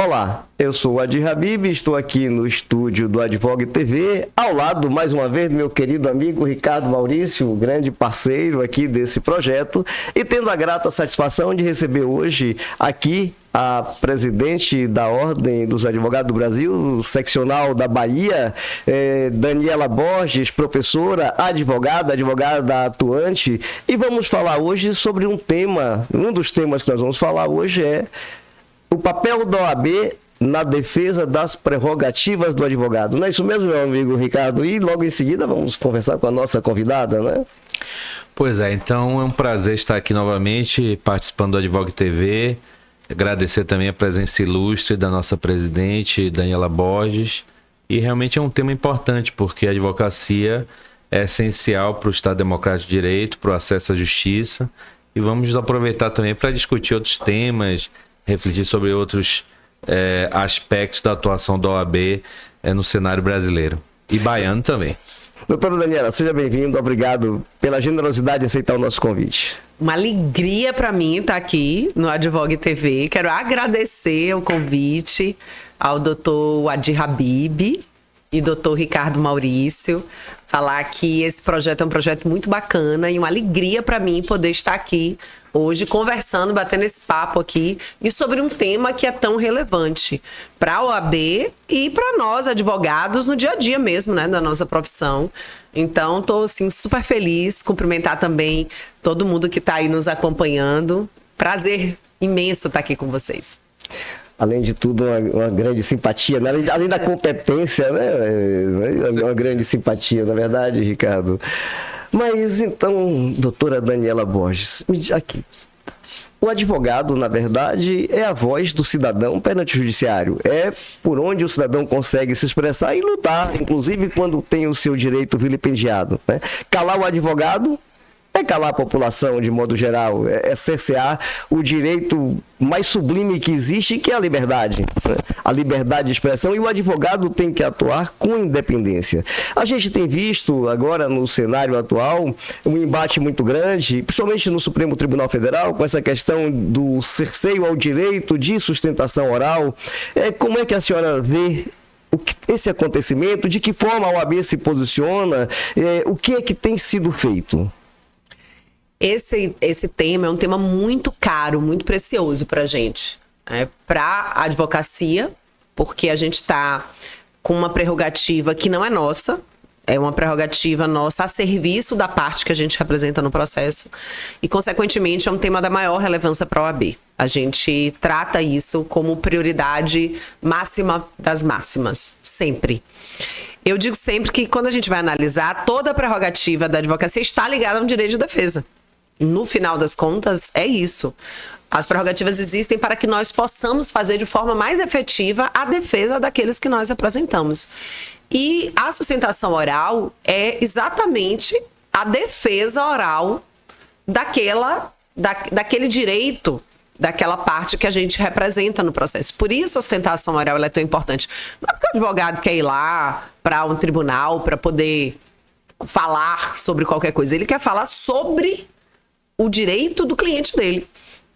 Olá, eu sou o Adir Habib, estou aqui no estúdio do Advogue TV, ao lado, mais uma vez, do meu querido amigo Ricardo Maurício, grande parceiro aqui desse projeto, e tendo a grata satisfação de receber hoje aqui a presidente da Ordem dos Advogados do Brasil, seccional da Bahia, Daniela Borges, professora, advogada atuante, e vamos falar hoje sobre um dos temas que nós vamos falar hoje é o papel da OAB na defesa das prerrogativas do advogado. Não é isso mesmo, meu amigo Ricardo? E logo em seguida vamos conversar com a nossa convidada, né? Pois é, então é um prazer estar aqui novamente participando do Advogue TV. Agradecer também a presença ilustre da nossa presidente, Daniela Borges. E realmente é um tema importante, porque a advocacia é essencial para o Estado Democrático de Direito, para o acesso à justiça. E vamos aproveitar também para discutir outros temas, refletir sobre outros aspectos da atuação da OAB no cenário brasileiro. E baiano também. Doutora Daniela, seja bem-vindo. Obrigado pela generosidade de aceitar o nosso convite. Uma alegria para mim estar aqui no Advogue TV. Quero agradecer o convite ao doutor Adir Habib e doutor Ricardo Maurício. Falar que esse projeto é um projeto muito bacana e uma alegria para mim poder estar aqui hoje conversando, batendo esse papo aqui e sobre um tema que é tão relevante para a OAB e para nós advogados no dia a dia mesmo, né, da nossa profissão. Então, estou assim, super feliz, cumprimentar também todo mundo que está aí nos acompanhando. Prazer imenso estar aqui com vocês. Além de tudo, uma grande simpatia, né? Além da competência, né? Uma grande simpatia, na verdade, Ricardo. Mas então, doutora Daniela Borges, me diz aqui. O advogado, na verdade, é a voz do cidadão perante o judiciário. É por onde o cidadão consegue se expressar e lutar, inclusive quando tem o seu direito vilipendiado, né? Calar o advogado é calar a população de modo geral, é cercear o direito mais sublime que existe, que é a liberdade, né? A liberdade de expressão, e o advogado tem que atuar com independência. A gente tem visto agora no cenário atual um embate muito grande, principalmente no Supremo Tribunal Federal, com essa questão do cerceio ao direito de sustentação oral. Como é que a senhora vê esse acontecimento? De que forma a OAB se posiciona? O que é que tem sido feito? Esse tema é um tema muito caro, muito precioso para a gente, para a advocacia, porque a gente está com uma prerrogativa que não é nossa, é uma prerrogativa nossa a serviço da parte que a gente representa no processo e, consequentemente, é um tema da maior relevância para a OAB. A gente trata isso como prioridade máxima das máximas, sempre. Eu digo sempre que, quando a gente vai analisar, toda a prerrogativa da advocacia está ligada a um direito de defesa. No final das contas, é isso. As prerrogativas existem para que nós possamos fazer de forma mais efetiva a defesa daqueles que nós representamos. E a sustentação oral é exatamente a defesa oral daquele direito, daquela parte que a gente representa no processo. Por isso a sustentação oral ela é tão importante. Não é porque o advogado quer ir lá para um tribunal para poder falar sobre qualquer coisa. Ele quer falar sobre o direito do cliente dele.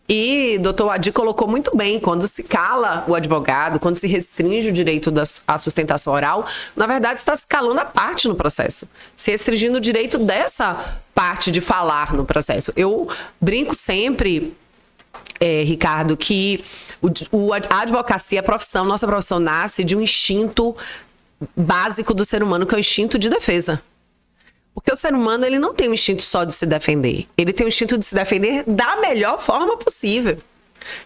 E o doutor Adir colocou muito bem, quando se cala o advogado, quando se restringe o direito à sustentação oral, na verdade está se calando a parte no processo, se restringindo o direito dessa parte de falar no processo. Eu brinco sempre, Ricardo, que a advocacia, a profissão, nossa profissão nasce de um instinto básico do ser humano, que é o instinto de defesa. Porque o ser humano ele não tem o instinto só de se defender. Ele tem o instinto de se defender da melhor forma possível.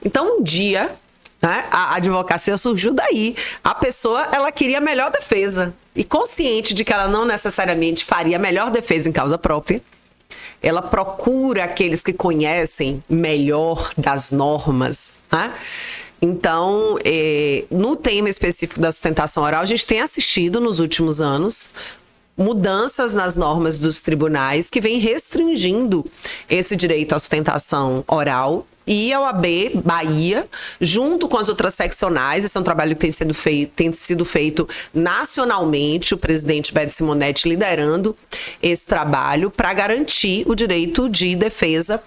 Então, um dia, né, a advocacia surgiu daí. A pessoa ela queria a melhor defesa. E consciente de que ela não necessariamente faria a melhor defesa em causa própria, ela procura aqueles que conhecem melhor das normas, né? Então, no tema específico da sustentação oral, a gente tem assistido nos últimos anos mudanças nas normas dos tribunais que vem restringindo esse direito à sustentação oral. E a OAB Bahia, junto com as outras seccionais, esse é um trabalho que tem sido feito nacionalmente, o presidente Beto Simonetti liderando esse trabalho para garantir o direito de defesa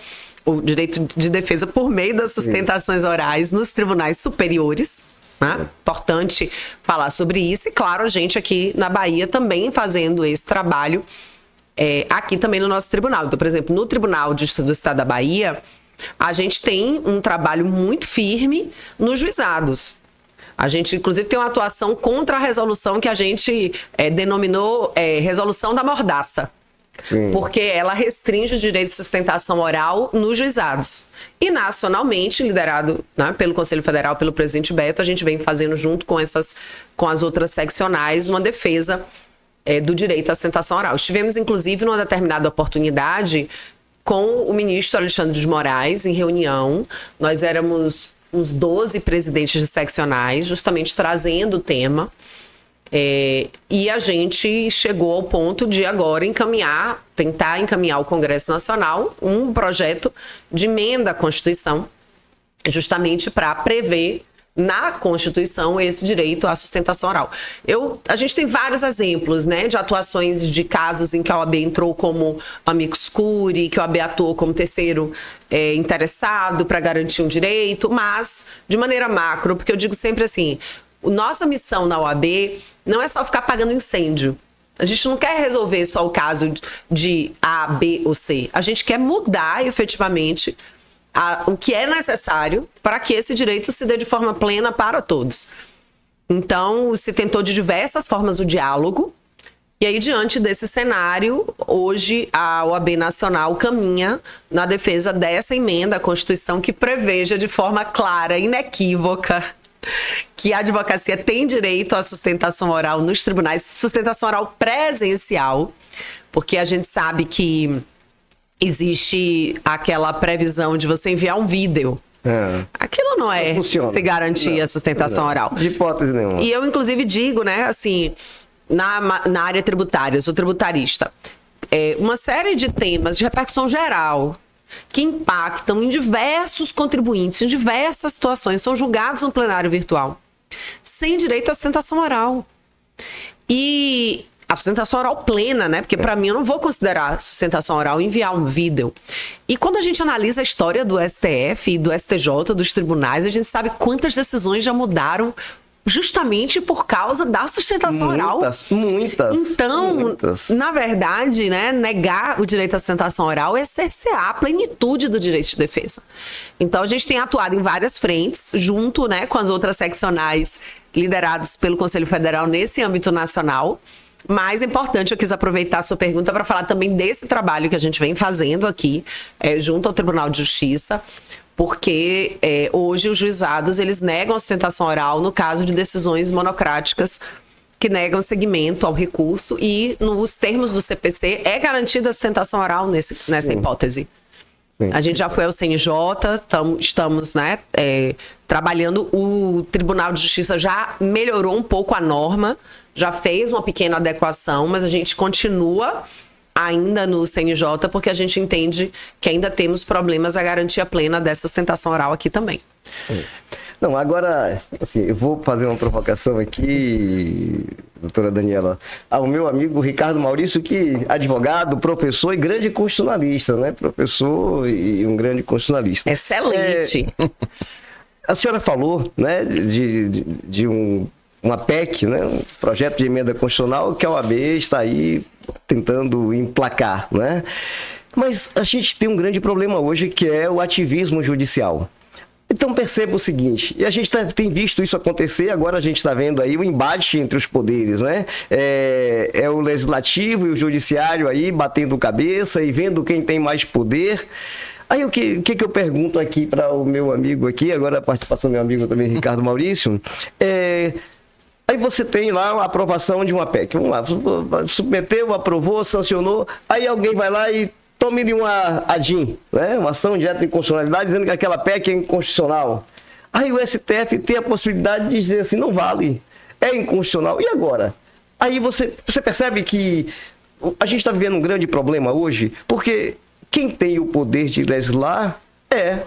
por meio das sustentações orais nos tribunais superiores. né? Importante falar sobre isso. E, claro, a gente aqui na Bahia também fazendo esse trabalho aqui também no nosso tribunal. Então, por exemplo, no Tribunal do Estado da Bahia, a gente tem um trabalho muito firme nos juizados. A gente, inclusive, tem uma atuação contra a resolução que a gente denominou resolução da mordaça. Sim. Porque ela restringe o direito de sustentação oral nos juizados. E nacionalmente, liderado, né, pelo Conselho Federal, pelo presidente Beto, a gente vem fazendo junto com as outras seccionais uma defesa do direito à sustentação oral. Estivemos, inclusive, numa determinada oportunidade com o ministro Alexandre de Moraes em reunião. Nós éramos uns 12 presidentes de seccionais, justamente trazendo o tema. E a gente chegou ao ponto de agora tentar encaminhar ao Congresso Nacional um projeto de emenda à Constituição, justamente para prever na Constituição esse direito à sustentação oral. A gente tem vários exemplos, né, de atuações de casos em que a OAB entrou como amicus curiae, que a OAB atuou como terceiro interessado para garantir um direito, mas de maneira macro, porque eu digo sempre assim, nossa missão na OAB não é só ficar apagando incêndio. A gente não quer resolver só o caso de A, B ou C. A gente quer mudar efetivamente o que é necessário para que esse direito se dê de forma plena para todos. Então, se tentou de diversas formas o diálogo. E aí, diante desse cenário, hoje a OAB Nacional caminha na defesa dessa emenda à Constituição que preveja de forma clara, inequívoca, que a advocacia tem direito à sustentação oral nos tribunais, sustentação oral presencial, porque a gente sabe que existe aquela previsão de você enviar um vídeo. Aquilo não é se garantir a sustentação oral. De hipótese nenhuma. E eu, inclusive, digo, né, assim, na área tributária, eu sou tributarista, uma série de temas de repercussão geral que impactam em diversos contribuintes, em diversas situações, são julgados no plenário virtual, sem direito à sustentação oral. E a sustentação oral plena, né? Porque para mim eu não vou considerar sustentação oral enviar um vídeo. E quando a gente analisa a história do STF e do STJ, dos tribunais, a gente sabe quantas decisões já mudaram justamente por causa da sustentação oral. Muitas. Então, na verdade, né, negar o direito à sustentação oral é cercear a plenitude do direito de defesa. Então, a gente tem atuado em várias frentes, junto, né, com as outras seccionais lideradas pelo Conselho Federal nesse âmbito nacional. Mas é importante, eu quis aproveitar a sua pergunta para falar também desse trabalho que a gente vem fazendo aqui, junto ao Tribunal de Justiça, porque hoje os juizados eles negam a sustentação oral no caso de decisões monocráticas que negam seguimento ao recurso e nos termos do CPC é garantida a sustentação oral nessa hipótese. Sim. A gente já foi ao CNJ, estamos, né, trabalhando, o Tribunal de Justiça já melhorou um pouco a norma, já fez uma pequena adequação, mas a gente continua ainda no CNJ, porque a gente entende que ainda temos problemas à garantia plena dessa sustentação oral aqui também. Não, agora, assim, eu vou fazer uma provocação aqui, doutora Daniela, ao meu amigo Ricardo Maurício, que é advogado, professor e grande constitucionalista, né? Professor e um grande constitucionalista. Excelente! A senhora falou, né, de uma PEC, né, um projeto de emenda constitucional que a OAB está aí tentando emplacar, né? Mas a gente tem um grande problema hoje que é o ativismo judicial. Então perceba o seguinte, e a gente tem visto isso acontecer, agora a gente está vendo aí o embate entre os poderes, né? É o legislativo e o judiciário aí batendo cabeça e vendo quem tem mais poder. Aí o que eu pergunto aqui para o meu amigo aqui, agora a participação do meu amigo também, Ricardo Maurício, aí você tem lá a aprovação de uma PEC, vamos lá, submeteu, aprovou, sancionou, aí alguém vai lá e tome-lhe uma ADIM, né? Uma ação direta de inconstitucionalidade, dizendo que aquela PEC é inconstitucional. Aí o STF tem a possibilidade de dizer assim, não vale, é inconstitucional. E agora? Aí você percebe que a gente está vivendo um grande problema hoje, porque quem tem o poder de legislar é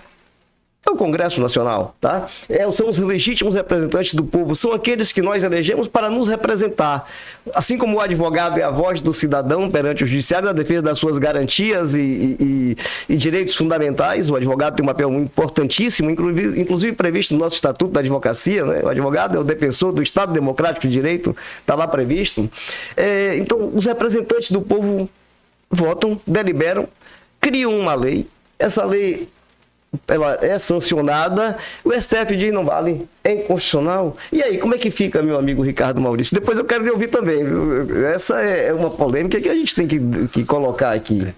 é o Congresso Nacional, tá? São os legítimos representantes do povo, são aqueles que nós elegemos para nos representar. Assim como o advogado é a voz do cidadão perante o judiciário na defesa das suas garantias e direitos fundamentais, o advogado tem um papel importantíssimo, inclusive previsto no nosso Estatuto da Advocacia, né? O advogado é o defensor do Estado Democrático de Direito, está lá previsto. Então, os representantes do povo votam, deliberam, criam uma lei, essa lei ela é sancionada, o STF diz não vale, é inconstitucional. E aí, como é que fica, meu amigo Ricardo Maurício? Depois eu quero lhe ouvir também, viu? Essa é uma polêmica que a gente tem que colocar aqui.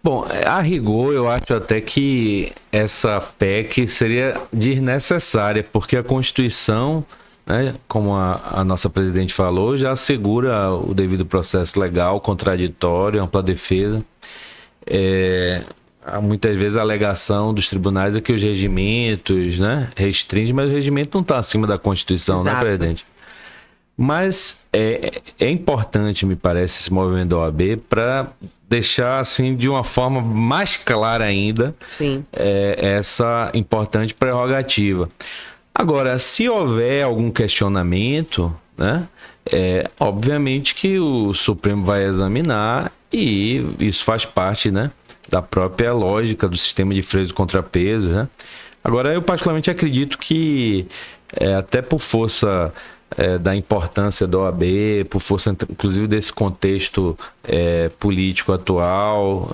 Bom, a rigor, eu acho até que essa PEC seria desnecessária, porque a Constituição, né, como a nossa presidente falou, já assegura o devido processo legal, contraditório, ampla defesa. Muitas vezes a alegação dos tribunais é que os regimentos, né, restringem, mas o regimento não está acima da Constituição, Exato. né, presidente? Mas é importante, me parece, esse movimento da OAB para deixar assim de uma forma mais clara ainda Sim. Essa importante prerrogativa. Agora, se houver algum questionamento, né, obviamente que o Supremo vai examinar e isso faz parte, né, da própria lógica do sistema de freios e contrapesos, né? Agora, eu particularmente acredito que, até por força da importância da OAB, por força, inclusive, desse contexto político atual,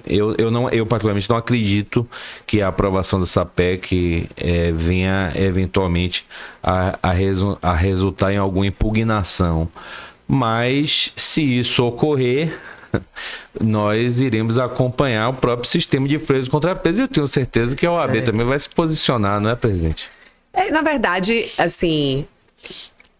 eu particularmente não acredito que a aprovação dessa PEC venha, eventualmente, a resultar em alguma impugnação. Mas, se isso ocorrer, nós iremos acompanhar o próprio sistema de freios e contrapesos e eu tenho certeza que a OAB também vai se posicionar, não é, presidente? Na verdade, assim,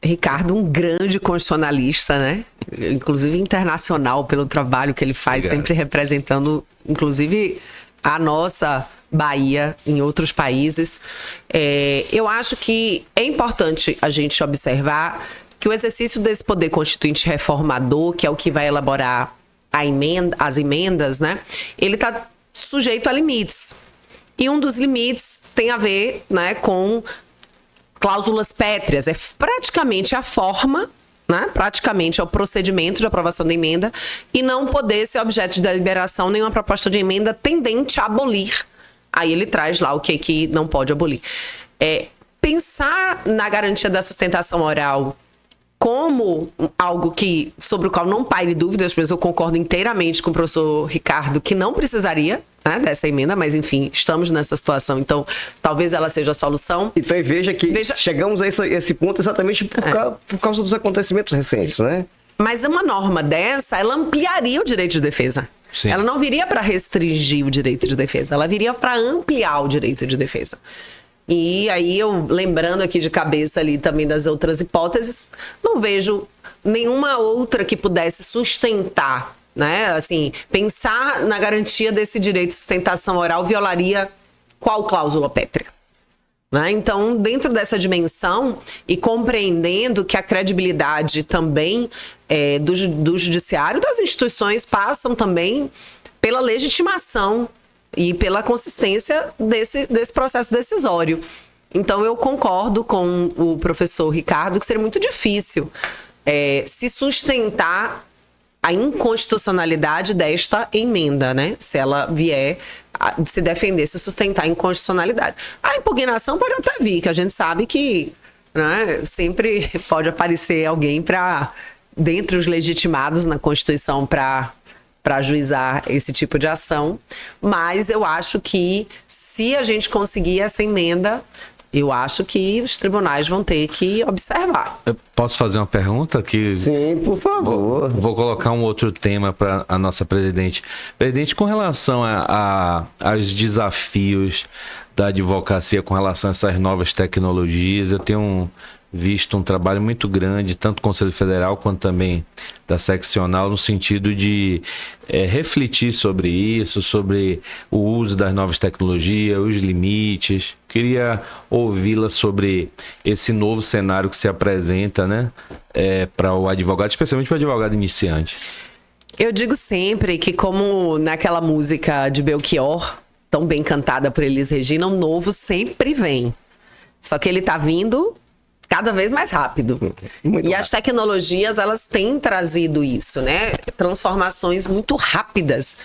Ricardo, um grande constitucionalista, né? Inclusive internacional, pelo trabalho que ele faz, Obrigado. sempre representando, inclusive, a nossa Bahia em outros países. Eu acho que é importante a gente observar que o exercício desse poder constituinte reformador, que é o que vai elaborar as emendas, né? Ele está sujeito a limites. E um dos limites tem a ver, né, com cláusulas pétreas. É praticamente a forma, né? Praticamente é o procedimento de aprovação da emenda e não poder ser objeto de deliberação nenhuma proposta de emenda tendente a abolir. Aí ele traz lá o que não pode abolir. Pensar na garantia da sustentação oral como algo sobre o qual não paire dúvidas, mas eu concordo inteiramente com o professor Ricardo que não precisaria, né, dessa emenda, mas enfim, estamos nessa situação, então talvez ela seja a solução. Então veja que chegamos a esse ponto exatamente por causa dos acontecimentos recentes, né? Mas uma norma dessa, ela ampliaria o direito de defesa. Sim. Ela não viria para restringir o direito de defesa, ela viria para ampliar o direito de defesa. E aí eu, lembrando aqui de cabeça ali também das outras hipóteses, não vejo nenhuma outra que pudesse sustentar, né? Assim, pensar na garantia desse direito de sustentação oral violaria qual cláusula pétrea? Né? Então, dentro dessa dimensão e compreendendo que a credibilidade também do judiciário, das instituições, passam também pela legitimação e pela consistência desse processo decisório. Então, eu concordo com o professor Ricardo que seria muito difícil se sustentar a inconstitucionalidade desta emenda, né? Se ela vier se defender, se sustentar a inconstitucionalidade. A impugnação pode até vir, que a gente sabe que, né, sempre pode aparecer alguém dentre os legitimados na Constituição para ajuizar esse tipo de ação, mas eu acho que se a gente conseguir essa emenda, eu acho que os tribunais vão ter que observar. Eu posso fazer uma pergunta? Sim, por favor. Vou colocar um outro tema para a nossa presidente. Presidente, com relação aos desafios da advocacia com relação a essas novas tecnologias, eu tenho visto um trabalho muito grande, tanto do Conselho Federal quanto também da seccional, no sentido de refletir sobre isso, sobre o uso das novas tecnologias, os limites. Queria ouvi-la sobre esse novo cenário que se apresenta, né, para o advogado, especialmente para o advogado iniciante. Eu digo sempre que, como naquela música de Belchior, tão bem cantada por Elis Regina, o novo sempre vem. Só que ele tá vindo cada vez mais rápido. Muito E rápido. as tecnologias, elas têm trazido isso, né? Transformações muito rápidas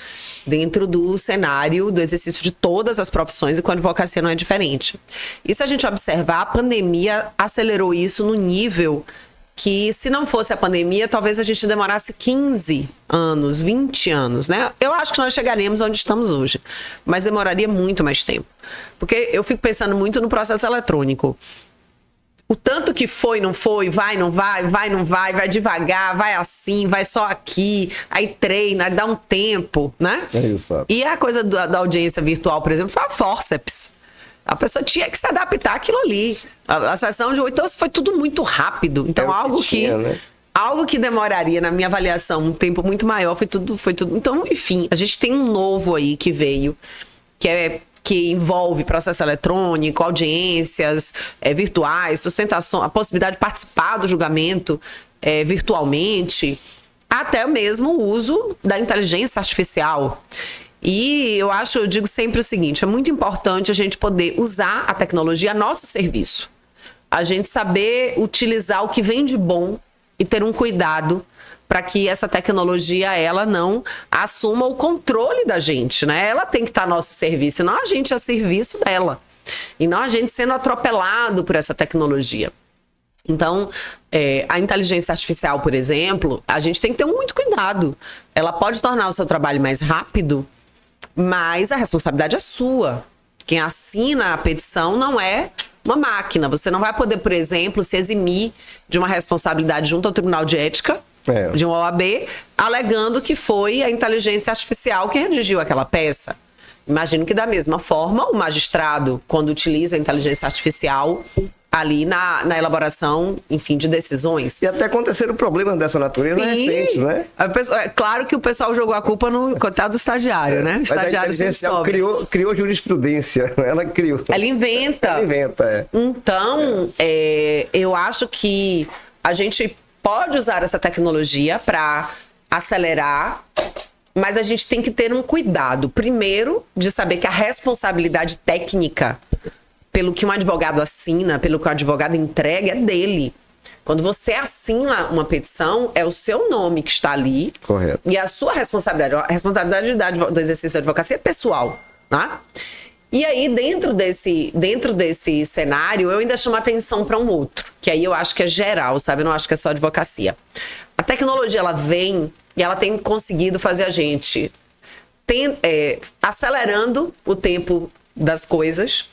dentro do cenário do exercício de todas as profissões, e com a advocacia não é diferente. E se a gente observar, a pandemia acelerou isso no nível que, se não fosse a pandemia, talvez a gente demorasse 15 anos, 20 anos, né? Eu acho que nós chegaremos onde estamos hoje, mas demoraria muito mais tempo. Porque eu fico pensando muito no processo eletrônico. O tanto que foi, não foi, vai, não vai, vai, não vai, vai devagar, vai assim, vai só aqui, aí treina, dá um tempo, né? É isso. E a coisa da audiência virtual, por exemplo, foi a fórceps. A pessoa tinha que se adaptar àquilo ali. A sessão de 8, então foi tudo muito rápido. Então, É o que algo tinha, né? algo que demoraria, na minha avaliação, um tempo muito maior, foi tudo. Então, enfim, a gente tem um novo aí que veio, que envolve processo eletrônico, audiências virtuais, sustentação, a possibilidade de participar do julgamento virtualmente, até mesmo o uso da inteligência artificial. E eu digo sempre o seguinte, é muito importante a gente poder usar a tecnologia a nosso serviço. A gente saber utilizar o que vem de bom e ter um cuidado para que essa tecnologia, ela não assuma o controle da gente, né? Ela tem que estar a nosso serviço, não a gente a serviço dela. E não a gente sendo atropelado por essa tecnologia. Então, a inteligência artificial, por exemplo, a gente tem que ter muito cuidado. Ela pode tornar o seu trabalho mais rápido, mas a responsabilidade é sua. Quem assina a petição não é uma máquina. Você não vai poder, por exemplo, se eximir de uma responsabilidade junto ao Tribunal de Ética, de uma OAB, alegando que foi a inteligência artificial que redigiu aquela peça. Imagino que, da mesma forma, o magistrado, quando utiliza a inteligência artificial ali na elaboração, enfim, de decisões. E até aconteceram problemas dessa natureza recentes, né? Claro que o pessoal jogou a culpa no coitado do estagiário, né? O Mas a estagiário inteligência sempre sobe. criou jurisprudência. Ela criou. Ela inventa. Ela inventa, Então, eu acho que a gente pode usar essa tecnologia para acelerar, mas a gente tem que ter um cuidado. Primeiro, de saber que a responsabilidade técnica pelo que um advogado assina, pelo que o advogado entrega, é dele. Quando você assina uma petição, é o seu nome que está ali. Correto. E a sua responsabilidade, a responsabilidade do exercício da advocacia é pessoal, tá? E aí, dentro desse cenário, eu ainda chamo a atenção para um outro, que aí eu acho que é geral, sabe? Eu não acho que é só advocacia. A tecnologia, ela vem e ela tem conseguido fazer a gente acelerando o tempo das coisas.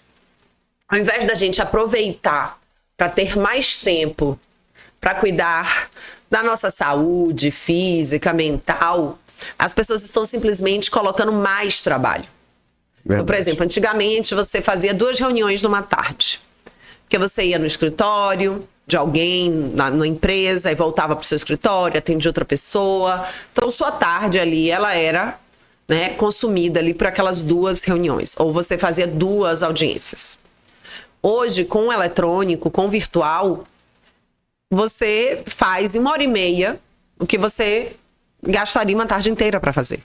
Ao invés da gente aproveitar para ter mais tempo para cuidar da nossa saúde física, mental, as pessoas estão simplesmente colocando mais trabalho. Então, por exemplo, antigamente você fazia 2 reuniões numa tarde. Porque você ia no escritório de alguém, na empresa, e voltava para o seu escritório, atendia outra pessoa. Então, sua tarde ali, ela era, né, consumida ali por aquelas 2 reuniões. Ou você fazia 2 audiências. Hoje, com o eletrônico, com o virtual, você faz em 1h30 o que você gastaria uma tarde inteira para fazer.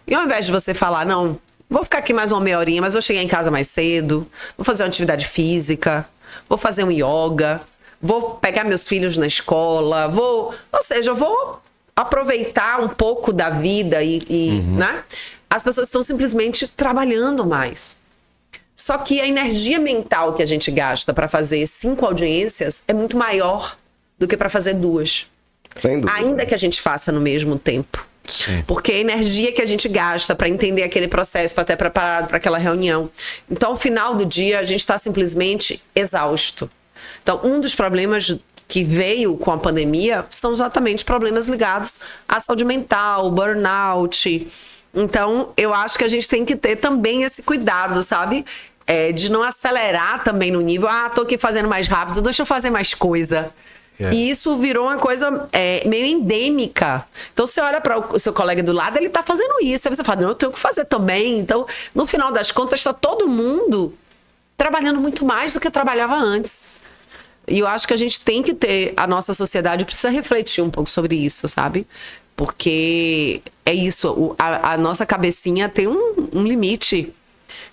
E ao invés de você falar, não, vou ficar aqui mais uma meia horinha, mas vou chegar em casa mais cedo, vou fazer uma atividade física, vou fazer um yoga, vou pegar meus filhos na escola, ou seja, eu vou aproveitar um pouco da vida né? As pessoas estão simplesmente trabalhando mais. Só que a energia mental que a gente gasta para fazer 5 audiências é muito maior do que para fazer 2. Sem dúvida. Ainda que a gente faça no mesmo tempo. Sim. Porque a energia que a gente gasta para entender aquele processo, para estar preparado para aquela reunião. Então, ao final do dia, a gente está simplesmente exausto. Então, um dos problemas que veio com a pandemia são exatamente problemas ligados à saúde mental, burnout. Então, eu acho que a gente tem que ter também esse cuidado, sabe? De não acelerar também no nível, tô aqui fazendo mais rápido, deixa eu fazer mais coisa. E isso virou uma coisa meio endêmica. Então, você olha para o seu colega do lado, ele está fazendo isso. Aí você fala, não, eu tenho que fazer também. Então, no final das contas, está todo mundo trabalhando muito mais do que trabalhava antes. E eu acho que a gente tem que ter, a nossa sociedade precisa refletir um pouco sobre isso, sabe? Porque é isso, a nossa cabecinha tem um limite.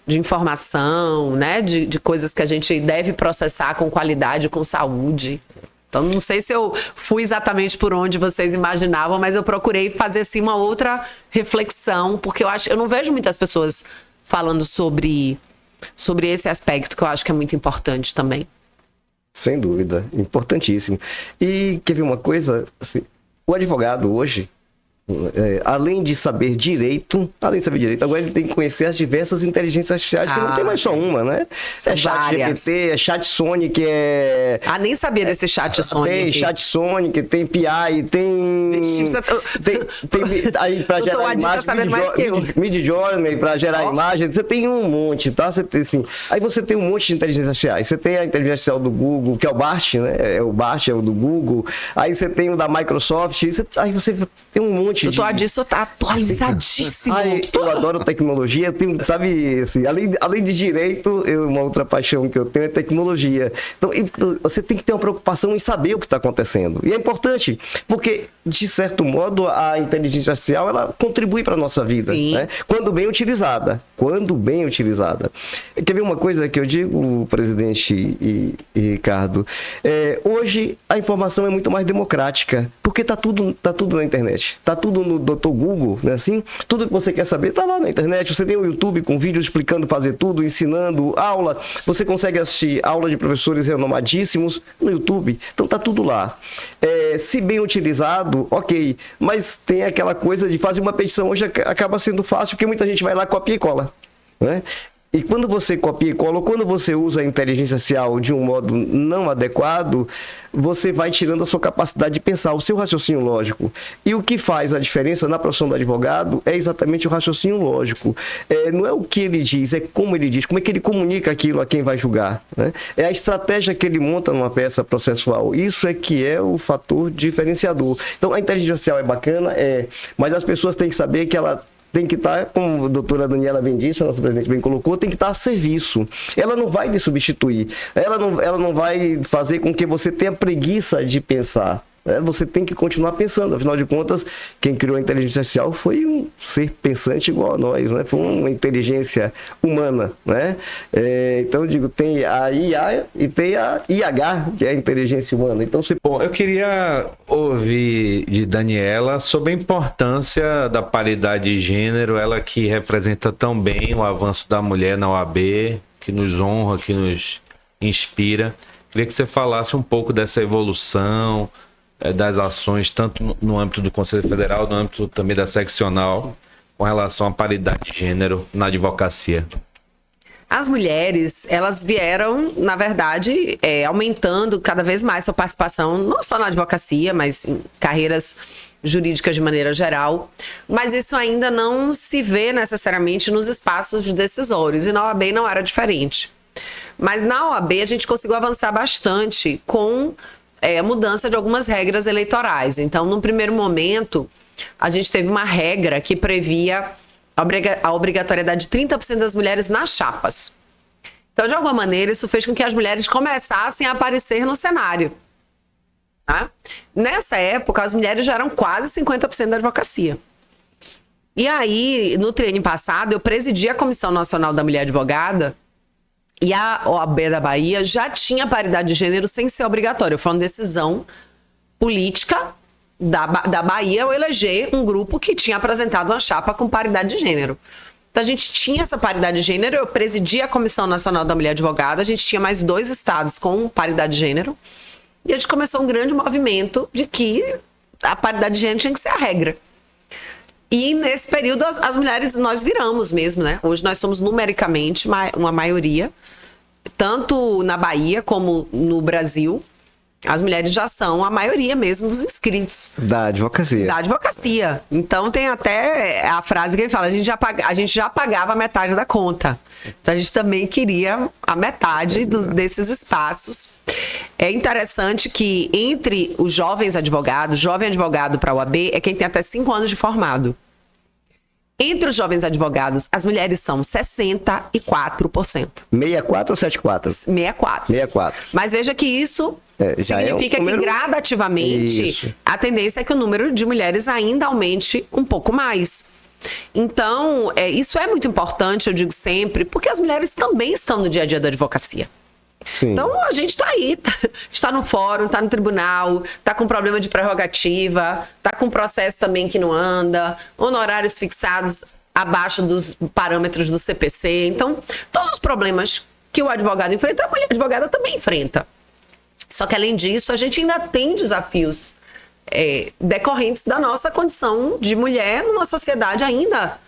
de informação, né? De coisas que a gente deve processar com qualidade, com saúde. Então, não sei se eu fui exatamente por onde vocês imaginavam, mas eu procurei fazer, assim, uma outra reflexão, porque eu não vejo muitas pessoas falando sobre esse aspecto que eu acho que é muito importante também. Sem dúvida, importantíssimo. E quer ver uma coisa? Assim, o advogado hoje, além de saber direito, agora ele tem que conhecer as diversas inteligências artificiais, que não tem mais só uma, né? São Chat várias. GPT, é Chat Sonic, é... Nem sabia desse chat Sonic. Tem Chat Sonic, tem PI, tem... tem aí pra Doutor gerar Adi tá imagem, sabendo mais que eu. Midjourney pra gerar imagem, você tem um monte, tá? Você tem, assim, aí você tem um monte de inteligências artificiais. Você tem a inteligência artificial do Google, que é o Bart, né? É o Bart, é o do Google. Aí você tem o da Microsoft, aí você tem um monte de... Doutor Adi, tá atualizadíssimo. Eu adoro tecnologia, eu tenho, sabe, assim, além de direito, uma outra paixão que eu tenho é tecnologia. Então, você tem que ter uma preocupação em saber o que está acontecendo. E é importante, porque, de certo modo, a inteligência artificial, ela contribui para a nossa vida, né? Quando bem utilizada. Quer ver uma coisa que eu digo, presidente e Ricardo? Hoje, a informação é muito mais democrática, porque tá tudo na internet. Tá tudo no Dr. Google, né? Assim, tudo que você quer saber tá lá na internet. Você tem o YouTube com vídeos explicando fazer tudo, ensinando, aula. Você consegue assistir aula de professores renomadíssimos no YouTube. Então tá tudo lá. Se bem utilizado, ok. Mas tem aquela coisa de fazer uma petição hoje acaba sendo fácil, porque muita gente vai lá, copia e cola, né? E quando você copia e cola, ou quando você usa a inteligência artificial de um modo não adequado, você vai tirando a sua capacidade de pensar, o seu raciocínio lógico. E o que faz a diferença na profissão do advogado é exatamente o raciocínio lógico. Não é o que ele diz, é como ele diz, como é que ele comunica aquilo a quem vai julgar, né? É a estratégia que ele monta numa peça processual. Isso é que é o fator diferenciador. Então, a inteligência artificial é bacana, mas as pessoas têm que saber que ela tem que estar, como a doutora Daniela bem disse, a nossa presidente bem colocou, tem que estar a serviço. Ela não vai lhe substituir. Ela não vai fazer com que você tenha preguiça de pensar. Você tem que continuar pensando. Afinal de contas, quem criou a inteligência artificial foi um ser pensante igual a nós, né? Foi uma inteligência humana, né? Então, eu digo, tem a IA e tem a IH, que é a inteligência humana. Então, Bom, eu queria ouvir de Daniela sobre a importância da paridade de gênero, ela que representa tão bem o avanço da mulher na OAB, que nos honra, que nos inspira. Queria que você falasse um pouco dessa evolução, das ações, tanto no âmbito do Conselho Federal, no âmbito também da seccional, com relação à paridade de gênero na advocacia. As mulheres, elas vieram, na verdade, aumentando cada vez mais sua participação, não só na advocacia, mas em carreiras jurídicas de maneira geral. Mas isso ainda não se vê necessariamente nos espaços decisórios, e na OAB não era diferente. Mas na OAB a gente conseguiu avançar bastante com a mudança de algumas regras eleitorais. Então, num primeiro momento, a gente teve uma regra que previa a obrigatoriedade de 30% das mulheres nas chapas. Então, de alguma maneira, isso fez com que as mulheres começassem a aparecer no cenário. Tá? Nessa época, as mulheres já eram quase 50% da advocacia. E aí, no triênio passado, eu presidi a Comissão Nacional da Mulher Advogada, e a OAB da Bahia já tinha paridade de gênero sem ser obrigatório. Foi uma decisão política da Bahia ao eleger um grupo que tinha apresentado uma chapa com paridade de gênero. Então, a gente tinha essa paridade de gênero, eu presidi a Comissão Nacional da Mulher Advogada, a gente tinha mais 2 estados com paridade de gênero, e a gente começou um grande movimento de que a paridade de gênero tinha que ser a regra. E nesse período as mulheres, nós viramos mesmo, né? Hoje nós somos numericamente uma maioria, tanto na Bahia como no Brasil. As mulheres já são a maioria mesmo dos inscritos. Da advocacia. Da advocacia. Então tem até a frase que ele fala, a gente já pagava metade da conta. Então a gente também queria a metade desses espaços. É interessante que entre os jovens advogados, jovem advogado para a OAB é quem tem até 5 anos de formado. Entre os jovens advogados, as mulheres são 64%. 64 ou 74? 64. 64. Mas veja que isso já significa que gradativamente a tendência é que o número de mulheres ainda aumente um pouco mais. Então, isso é muito importante, eu digo sempre, porque as mulheres também estão no dia a dia da advocacia. Sim. Então, a gente está aí, está no fórum, está no tribunal, está com problema de prerrogativa, está com processo também que não anda, honorários fixados abaixo dos parâmetros do CPC. Então, todos os problemas que o advogado enfrenta, a mulher advogada também enfrenta. Só que, além disso, a gente ainda tem desafios decorrentes da nossa condição de mulher numa sociedade ainda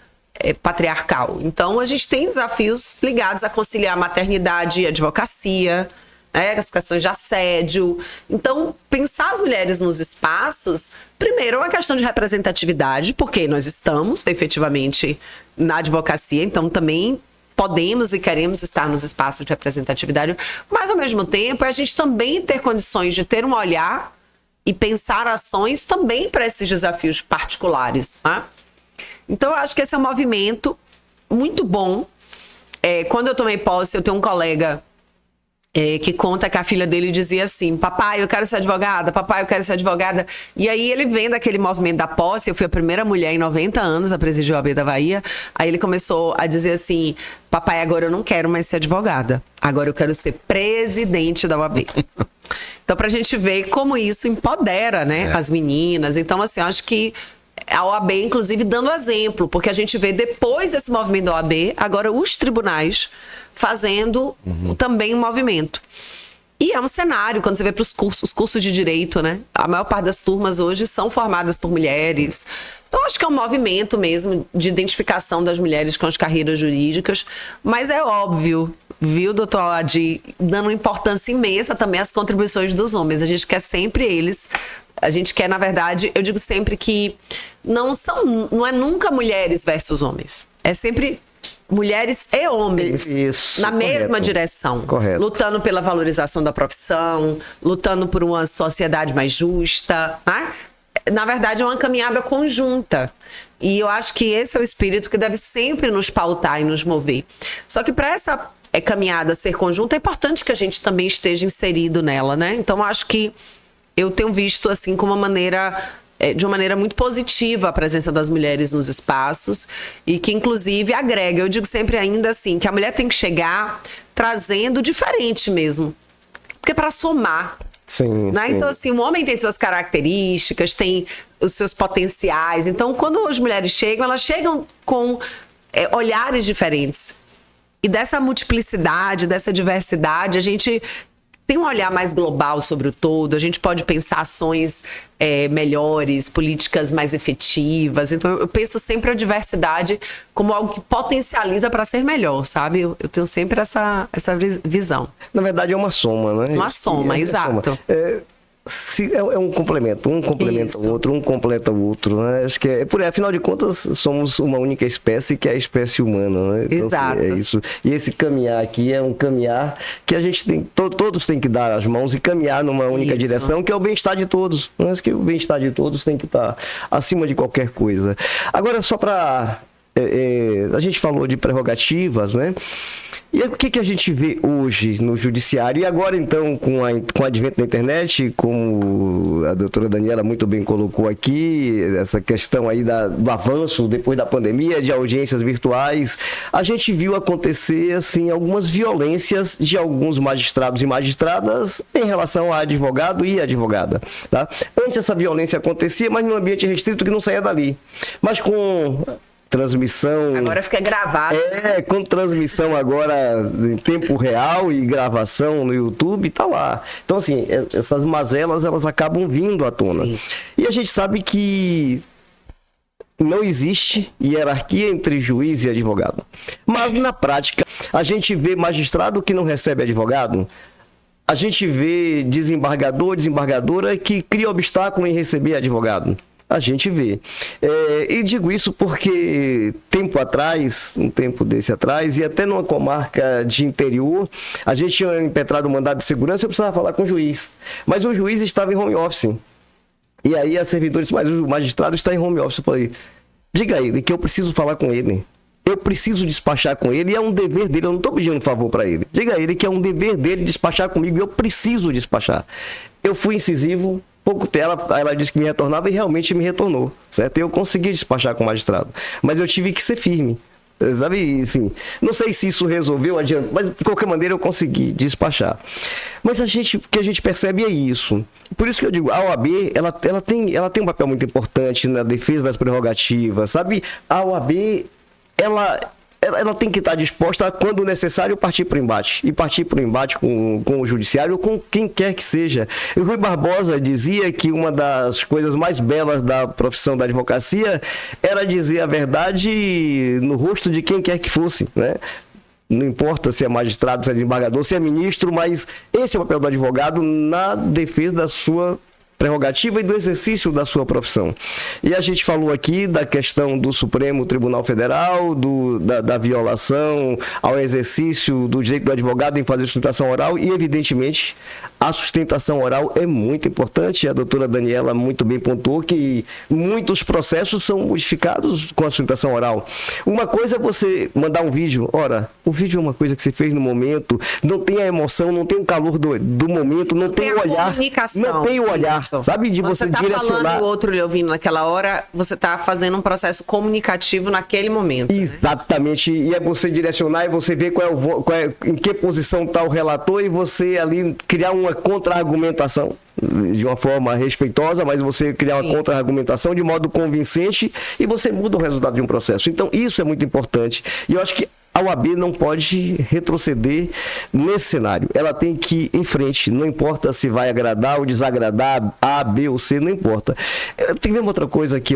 patriarcal. Então, a gente tem desafios ligados a conciliar maternidade e advocacia, as questões de assédio. Então, pensar as mulheres nos espaços, primeiro é uma questão de representatividade, porque nós estamos efetivamente na advocacia, então também podemos e queremos estar nos espaços de representatividade, mas ao mesmo tempo a gente também ter condições de ter um olhar e pensar ações também para esses desafios particulares, né? Então, eu acho que esse é um movimento muito bom. Quando eu tomei posse, eu tenho um colega que conta que a filha dele dizia assim: papai, eu quero ser advogada, papai, eu quero ser advogada. E aí ele vem daquele movimento da posse, eu fui a primeira mulher em 90 anos a presidir o OAB da Bahia, aí ele começou a dizer assim: papai, agora eu não quero mais ser advogada, agora eu quero ser presidente da OAB. Então, pra gente ver como isso empodera, né, as meninas. Então, assim, eu acho que a OAB, inclusive, dando exemplo, porque a gente vê depois desse movimento da OAB, agora os tribunais fazendo também um movimento. E é um cenário, quando você vê para os cursos de direito, né? A maior parte das turmas hoje são formadas por mulheres. Então, acho que é um movimento mesmo de identificação das mulheres com as carreiras jurídicas. Mas é óbvio, viu, doutor Adi, dando uma importância imensa também às contribuições dos homens. A gente quer sempre eles. A gente quer, na verdade, eu digo sempre que não é nunca mulheres versus homens. É sempre mulheres e homens. Isso, na mesma correto. direção. Correto. Lutando pela valorização da profissão, lutando por uma sociedade mais justa, né? Na verdade, é uma caminhada conjunta. E eu acho que esse é o espírito que deve sempre nos pautar e nos mover. Só que para essa caminhada ser conjunta, é importante que a gente também esteja inserido nela, né? Então, eu acho que eu tenho visto, assim, como de uma maneira muito positiva a presença das mulheres nos espaços e que, inclusive, agrega. Eu digo sempre ainda assim, que a mulher tem que chegar trazendo diferente mesmo. Porque é para somar. Sim, Né? sim. Então, assim, o homem tem suas características, tem os seus potenciais. Então, quando as mulheres chegam, elas chegam com olhares diferentes. E dessa multiplicidade, dessa diversidade, a gente tem um olhar mais global sobre o todo, a gente pode pensar ações melhores, políticas mais efetivas. Então, eu penso sempre a diversidade como algo que potencializa para ser melhor, sabe? Eu tenho sempre essa visão. Na verdade, é uma soma, né? Uma soma, exato. É um complemento, um complementa Isso. o outro, um completa o outro, né? Acho que afinal de contas, somos uma única espécie, que é a espécie humana, né? Então, Exato. É isso. E esse caminhar aqui é um caminhar que a gente tem, todos têm que dar as mãos e caminhar numa única Isso. direção, que é o bem-estar de todos. Acho que o bem-estar de todos tem que estar acima de qualquer coisa. Agora, só para... a gente falou de prerrogativas, né? E o que a gente vê hoje no judiciário? E agora, então, com o advento da internet, como a doutora Daniela muito bem colocou aqui, essa questão aí do avanço depois da pandemia, de audiências virtuais, a gente viu acontecer, assim, algumas violências de alguns magistrados e magistradas em relação a advogado e advogada, tá? Antes essa violência acontecia, mas num ambiente restrito que não saía dali. Mas com transmissão... Agora fica gravado. Com transmissão agora em tempo real e gravação no YouTube, tá lá. Então, assim, essas mazelas, elas acabam vindo à tona. Sim. E a gente sabe que não existe hierarquia entre juiz e advogado. Mas, na prática, a gente vê magistrado que não recebe advogado. A gente vê desembargador, desembargadora que cria obstáculo em receber advogado. A gente vê. E digo isso porque um tempo desse atrás, e até numa comarca de interior, a gente tinha impetrado um mandado de segurança, eu precisava falar com o juiz. Mas o juiz estava em home office. E aí a servidora disse, mas o magistrado está em home office. Eu falei, diga a ele que eu preciso falar com ele. Eu preciso despachar com ele e é um dever dele, eu não estou pedindo um favor para ele. Diga a ele que é um dever dele despachar comigo e eu preciso despachar. Eu fui incisivo, pouco tempo, ela disse que me retornava e realmente me retornou, certo? Eu consegui despachar com o magistrado, mas eu tive que ser firme. Sabe, assim, não sei se isso resolveu, adianta, mas de qualquer maneira eu consegui despachar. Mas o que a gente percebe é isso. Por isso que eu digo, a OAB, ela tem um papel muito importante na defesa das prerrogativas, sabe? A OAB, ela tem que estar disposta a, quando necessário, partir para o embate. E partir para o embate com o judiciário ou com quem quer que seja. O Rui Barbosa dizia que uma das coisas mais belas da profissão da advocacia era dizer a verdade no rosto de quem quer que fosse, né? Não importa se é magistrado, se é desembargador, se é ministro, mas esse é o papel do advogado na defesa da sua prerrogativa e do exercício da sua profissão. E a gente falou aqui da questão do Supremo Tribunal Federal, da violação ao exercício do direito do advogado em fazer sustentação oral e, evidentemente, a sustentação oral é muito importante. A doutora Daniela muito bem pontuou que muitos processos são modificados com a sustentação oral. Uma coisa é você mandar um vídeo. Ora, o vídeo é uma coisa que você fez no momento, não tem a emoção, não tem o calor do momento, não tem o olhar. Não tem o olhar, sabe? De você tá direcionar. Falando o outro lhe ouvindo naquela hora, você está fazendo um processo comunicativo naquele momento. Exatamente. Né? E é você direcionar e você ver em que posição está o relator e você ali criar uma contra-argumentação de uma forma respeitosa, mas você criar uma contra-argumentação de modo convincente e você muda o resultado de um processo. Então, isso é muito importante. E eu acho que a OAB não pode retroceder nesse cenário. Ela tem que ir em frente. Não importa se vai agradar ou desagradar A, B ou C, não importa. Tem uma outra coisa que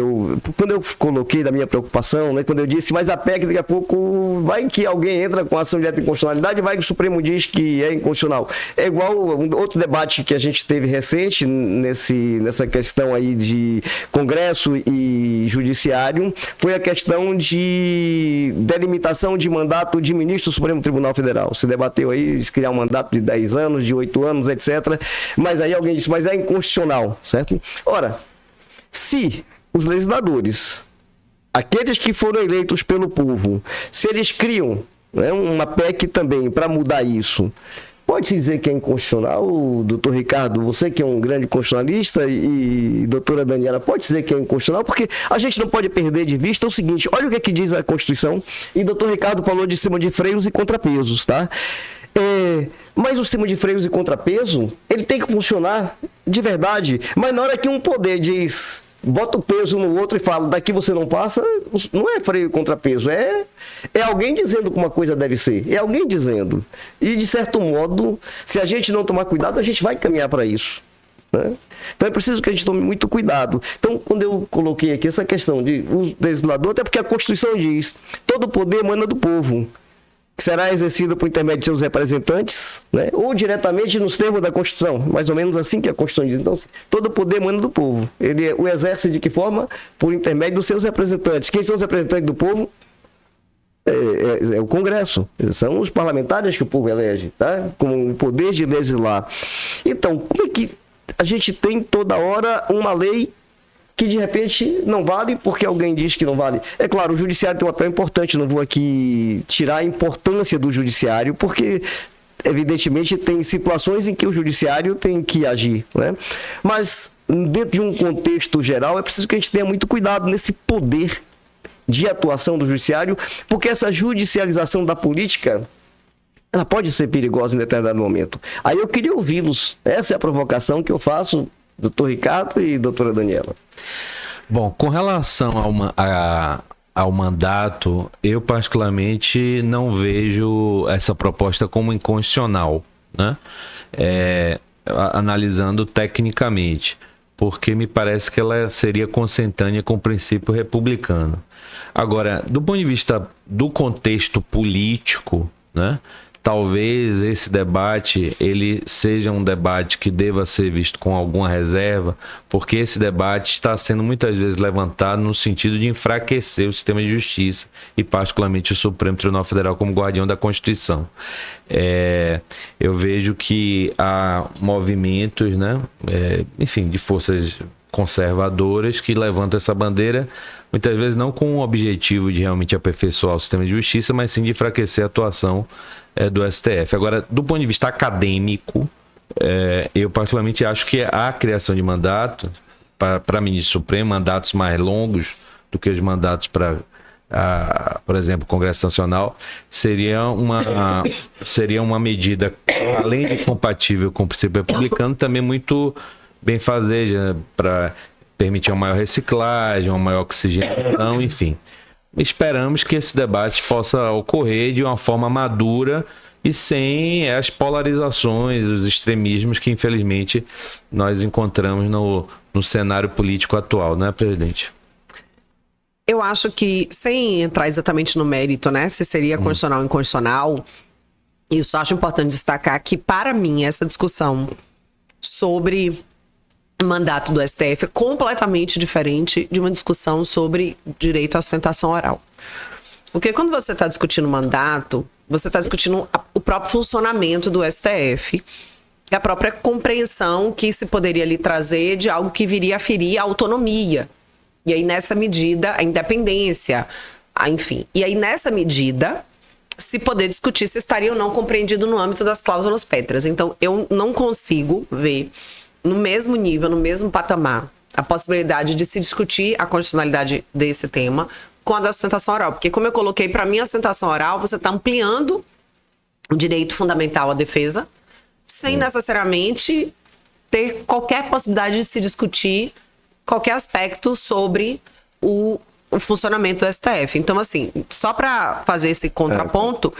quando eu coloquei da minha preocupação, né, quando eu disse, mas a PEC daqui a pouco vai que alguém entra com ação direta de inconstitucionalidade, vai que o Supremo diz que é inconstitucional. É igual outro debate que a gente teve recente nessa questão aí de Congresso e Judiciário, foi a questão de delimitação de mandato de ministro do Supremo Tribunal Federal. Se debateu aí criar um mandato de 10 anos, de 8 anos, etc. Mas aí alguém disse, mas é inconstitucional, certo? Ora, se os legisladores, aqueles que foram eleitos pelo povo, se eles criam, né, uma PEC também para mudar isso, pode-se dizer que é inconstitucional, doutor Ricardo, você que é um grande constitucionalista e doutora Daniela, pode dizer que é inconstitucional, porque a gente não pode perder de vista o seguinte, olha o que é que diz a Constituição, e doutor Ricardo falou de sistema de freios e contrapesos, tá? Mas o sistema de freios e contrapeso, ele tem que funcionar de verdade, mas na hora que um poder diz, bota o peso no outro e fala, daqui você não passa, não é freio e contrapeso, é alguém dizendo como uma coisa deve ser, é alguém dizendo. E, de certo modo, se a gente não tomar cuidado, a gente vai caminhar para isso, né? Então é preciso que a gente tome muito cuidado. Então, quando eu coloquei aqui essa questão de o legislador, até porque a Constituição diz, todo poder emana do povo, que será exercido por intermédio de seus representantes, né? Ou diretamente nos termos da Constituição, mais ou menos assim que a Constituição diz. Então, todo poder emana do povo. Ele o exerce de que forma? Por intermédio dos seus representantes. Quem são os representantes do povo? É o Congresso. São os parlamentares que o povo elege, tá? Com o poder de legislar. Então, como é que a gente tem toda hora uma lei que de repente não vale porque alguém diz que não vale? É claro, o judiciário tem um papel importante, não vou aqui tirar a importância do judiciário, porque evidentemente tem situações em que o judiciário tem que agir, né? Mas dentro de um contexto geral é preciso que a gente tenha muito cuidado nesse poder de atuação do judiciário, porque essa judicialização da política, ela pode ser perigosa em determinado momento. Aí eu queria ouvi-los, essa é a provocação que eu faço, doutor Ricardo e doutora Daniela. Bom, com relação ao mandato, eu particularmente não vejo essa proposta como inconstitucional, né? Analisando tecnicamente, porque me parece que ela seria consentânea com o princípio republicano. Agora, do ponto de vista do contexto político, né? Talvez esse debate ele seja um debate que deva ser visto com alguma reserva, porque esse debate está sendo muitas vezes levantado no sentido de enfraquecer o sistema de justiça e particularmente o Supremo Tribunal Federal como guardião da Constituição. Eu vejo que há movimentos, né, enfim, de forças conservadoras que levantam essa bandeira, muitas vezes não com o objetivo de realmente aperfeiçoar o sistema de justiça, mas sim de enfraquecer a atuação do STF. Agora, do ponto de vista acadêmico, eu particularmente acho que a criação de mandato para ministro supremo, mandatos mais longos do que os mandatos para, por exemplo, o Congresso Nacional, seria uma medida, além de compatível com o princípio republicano, também muito benfazeja para permitir uma maior reciclagem, uma maior oxigenação, enfim. Esperamos que esse debate possa ocorrer de uma forma madura e sem as polarizações, os extremismos que, infelizmente, nós encontramos no cenário político atual, né, presidente? Eu acho que, sem entrar exatamente no mérito, né, se seria constitucional ou inconstitucional, isso acho importante destacar que, para mim, essa discussão sobre mandato do STF é completamente diferente de uma discussão sobre direito à sustentação oral. Porque quando você está discutindo mandato, você está discutindo o próprio funcionamento do STF e a própria compreensão que se poderia lhe trazer de algo que viria a ferir a autonomia. E aí, nessa medida, a independência, enfim. E aí, nessa medida, se poder discutir se estaria ou não compreendido no âmbito das cláusulas pétreas. Então, eu não consigo ver no mesmo nível, no mesmo patamar, a possibilidade de se discutir a constitucionalidade desse tema com a da sustentação oral. Porque, como eu coloquei, para mim, a sustentação oral, você está ampliando o direito fundamental à defesa, sem necessariamente ter qualquer possibilidade de se discutir qualquer aspecto sobre o funcionamento do STF. Então, assim, só para fazer esse contraponto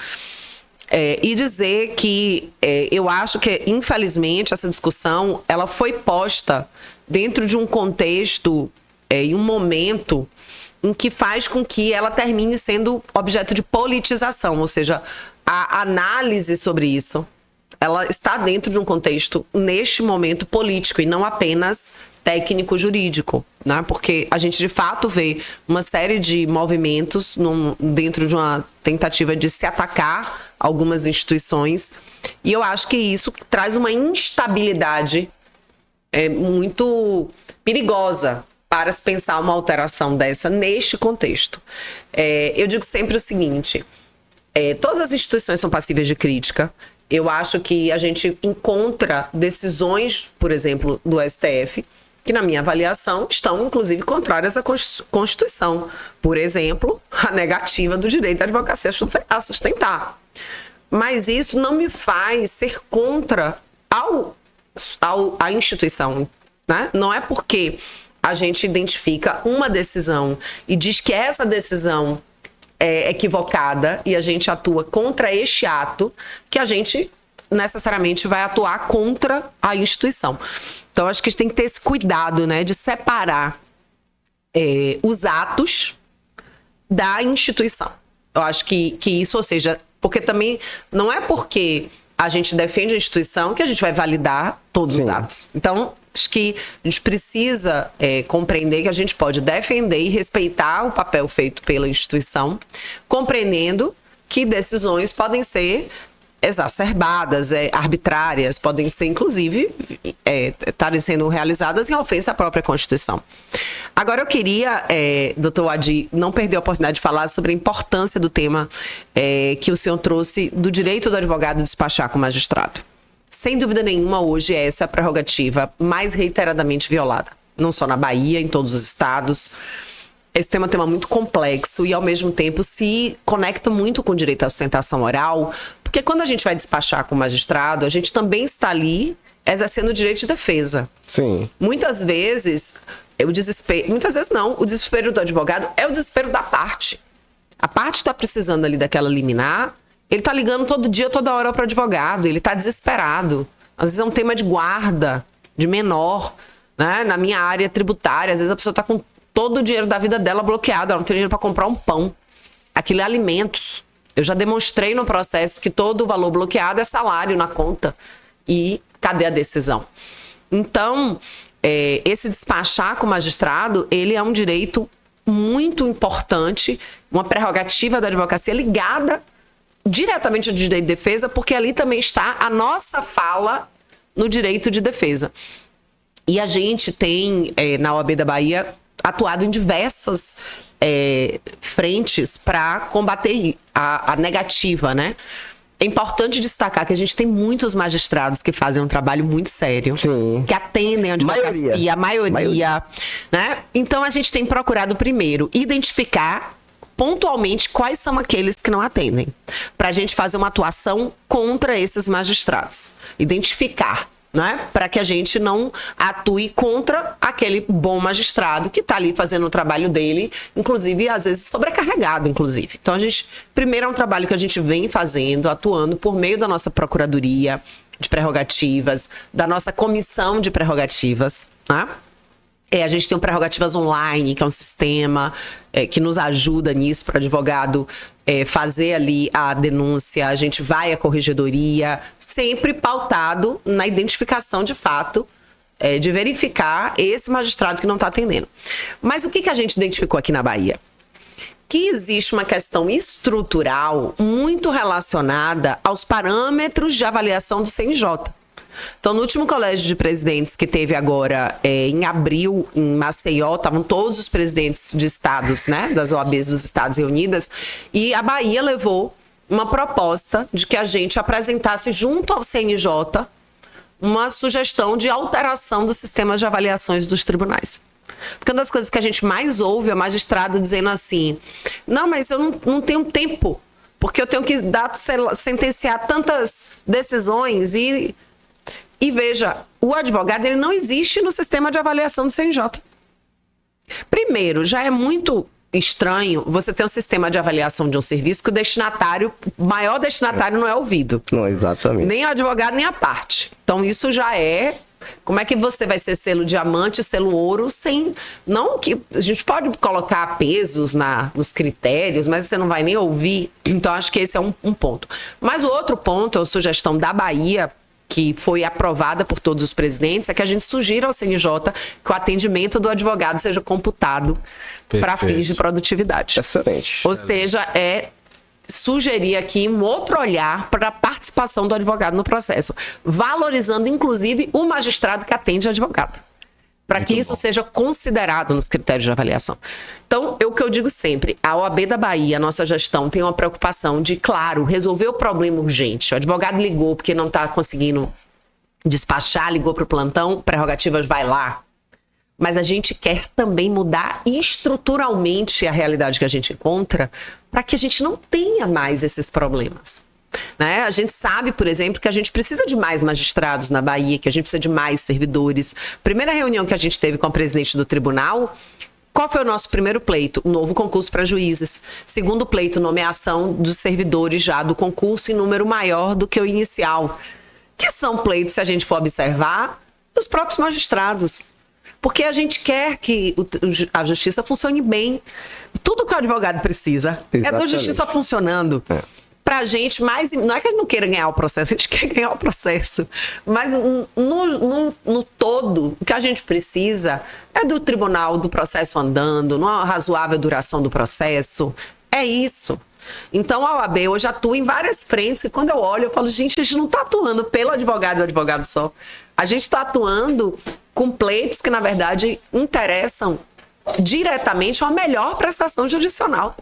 e dizer que eu acho que, infelizmente, essa discussão ela foi posta dentro de um contexto e um momento em que faz com que ela termine sendo objeto de politização, ou seja, a análise sobre isso, ela está dentro de um contexto, neste momento, político e não apenas técnico-jurídico, né? Porque a gente, de fato, vê uma série de movimentos dentro de uma tentativa de se atacar algumas instituições, e eu acho que isso traz uma instabilidade muito perigosa para se pensar uma alteração dessa neste contexto. Eu digo sempre o seguinte, todas as instituições são passíveis de crítica. Eu acho que a gente encontra decisões, por exemplo, do STF, que, na minha avaliação, estão, inclusive, contrárias à Constituição. Por exemplo, a negativa do direito da advocacia a sustentar. Mas isso não me faz ser contra a instituição, né? Não é porque a gente identifica uma decisão e diz que essa decisão é equivocada e a gente atua contra este ato que a gente necessariamente vai atuar contra a instituição. Então, acho que a gente tem que ter esse cuidado, né, de separar os atos da instituição. Eu acho que isso, ou seja, porque também não é porque a gente defende a instituição que a gente vai validar todos os atos. Então, acho que a gente precisa compreender que a gente pode defender e respeitar o papel feito pela instituição, compreendendo que decisões podem ser exacerbadas, arbitrárias, podem ser, inclusive, estarem sendo realizadas em ofensa à própria Constituição. Agora, eu queria, doutor Adi, não perder a oportunidade de falar sobre a importância do tema que o senhor trouxe do direito do advogado de despachar com o magistrado. Sem dúvida nenhuma, hoje essa é a prerrogativa mais reiteradamente violada. Não só na Bahia, em todos os estados. Esse tema é um tema muito complexo e, ao mesmo tempo, se conecta muito com o direito à sustentação oral, porque quando a gente vai despachar com o magistrado, a gente também está ali exercendo o direito de defesa. Sim. Muitas vezes, muitas vezes não, o desespero do advogado é o desespero da parte. A parte está precisando ali daquela liminar, ele está ligando todo dia, toda hora para o advogado, ele está desesperado. Às vezes é um tema de guarda, de menor, né? Na minha área tributária, às vezes a pessoa está com todo o dinheiro da vida dela bloqueado, ela não tem dinheiro para comprar um pão. Aquilo é alimentos. Eu já demonstrei no processo que todo o valor bloqueado é salário na conta. E cadê a decisão? Então, esse despachar com o magistrado, ele é um direito muito importante, uma prerrogativa da advocacia ligada diretamente ao direito de defesa, porque ali também está a nossa fala no direito de defesa. E a gente tem, na OAB da Bahia, atuado em diversas frentes para combater a negativa, né, É importante destacar que a gente tem muitos magistrados que fazem um trabalho muito sério, Sim. que atendem a advocacia, a maioria, né? Então a gente tem procurado primeiro identificar pontualmente quais são aqueles que não atendem, para a gente fazer uma atuação contra esses magistrados, identificar, né? Para que a gente não atue contra aquele bom magistrado que está ali fazendo o trabalho dele, inclusive, às vezes, sobrecarregado, inclusive. Então, primeiro é um trabalho que a gente vem fazendo, atuando por meio da nossa Procuradoria de Prerrogativas, da nossa Comissão de Prerrogativas, né? A gente tem o Prerrogativas Online, que é um sistema que nos ajuda nisso para o advogado fazer ali a denúncia. A gente vai à corregedoria, sempre pautado na identificação de fato, de verificar esse magistrado que não está atendendo. Mas o que a gente identificou aqui na Bahia? Que existe uma questão estrutural muito relacionada aos parâmetros de avaliação do CNJ. Então, no último colégio de presidentes que teve agora em abril, em Maceió, estavam todos os presidentes de estados, né, das OABs dos estados reunidas, e a Bahia levou uma proposta de que a gente apresentasse junto ao CNJ uma sugestão de alteração do sistema de avaliações dos tribunais. Porque uma das coisas que a gente mais ouve é a magistrada dizendo assim: não, mas eu não tenho tempo, porque eu tenho que sentenciar tantas decisões E veja, o advogado ele não existe no sistema de avaliação do CNJ. Primeiro, já é muito estranho você ter um sistema de avaliação de um serviço que o maior destinatário não é ouvido. Não, exatamente. Nem o advogado, nem a parte. Então, isso já é... Como é que você vai ser selo diamante, selo ouro, sem... Não que... A gente pode colocar pesos nos critérios, mas você não vai nem ouvir. Então, acho que esse é um ponto. Mas o outro ponto, a sugestão da Bahia, que foi aprovada por todos os presidentes, é que a gente sugira ao CNJ que o atendimento do advogado seja computado para fins de produtividade. Excelente. Ou seja, sugerir aqui um outro olhar para a participação do advogado no processo, valorizando, inclusive, o magistrado que atende advogado, para que isso seja considerado nos critérios de avaliação. Então, o que eu digo sempre, a OAB da Bahia, a nossa gestão, tem uma preocupação de, claro, resolver o problema urgente. O advogado ligou porque não está conseguindo despachar, ligou para o plantão, Prerrogativas vai lá. Mas a gente quer também mudar estruturalmente a realidade que a gente encontra para que a gente não tenha mais esses problemas. Né? A gente sabe, por exemplo, que a gente precisa de mais magistrados na Bahia, que a gente precisa de mais servidores. Primeira reunião que a gente teve com a presidente do tribunal, qual foi o nosso primeiro pleito? Um novo concurso para juízes. Segundo pleito, nomeação dos servidores já do concurso em número maior do que o inicial. Que são pleitos, se a gente for observar, dos próprios magistrados. Porque a gente quer que a justiça funcione bem. Tudo que o advogado precisa é da justiça funcionando. Pra gente, não é que a gente não queira ganhar o processo, a gente quer ganhar o processo. Mas no todo, o que a gente precisa é do tribunal, do processo andando, numa razoável duração do processo. É isso. Então a OAB hoje atua em várias frentes, que quando eu olho, eu falo, gente, a gente não está atuando pelo advogado e o advogado só. A gente está atuando com pleitos que, na verdade, interessam diretamente a uma melhor prestação judicional.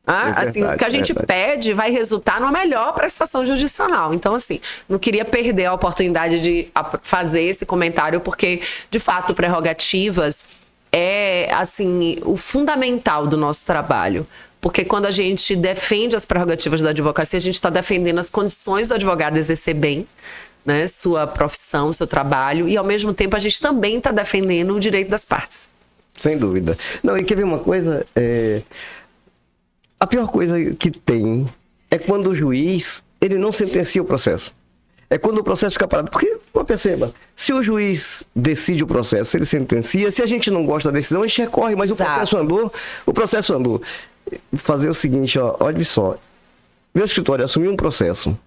Assim, o que a gente pede vai resultar numa melhor prestação judicional. Então, assim, não queria perder a oportunidade de fazer esse comentário, porque, de fato, Prerrogativas é, assim, o fundamental do nosso trabalho. Porque quando a gente defende as prerrogativas da advocacia, a gente está defendendo as condições do advogado exercer bem, né, sua profissão, seu trabalho, e, ao mesmo tempo, a gente também está defendendo o direito das partes. Sem dúvida. Não, e quer ver uma coisa? A pior coisa que tem é quando o juiz ele não sentencia o processo. É quando o processo fica parado. Porque, perceba, se o juiz decide o processo, ele sentencia, se a gente não gosta da decisão, a gente recorre, mas o processo andou. Fazer o seguinte, olha só. Meu escritório assumiu um processo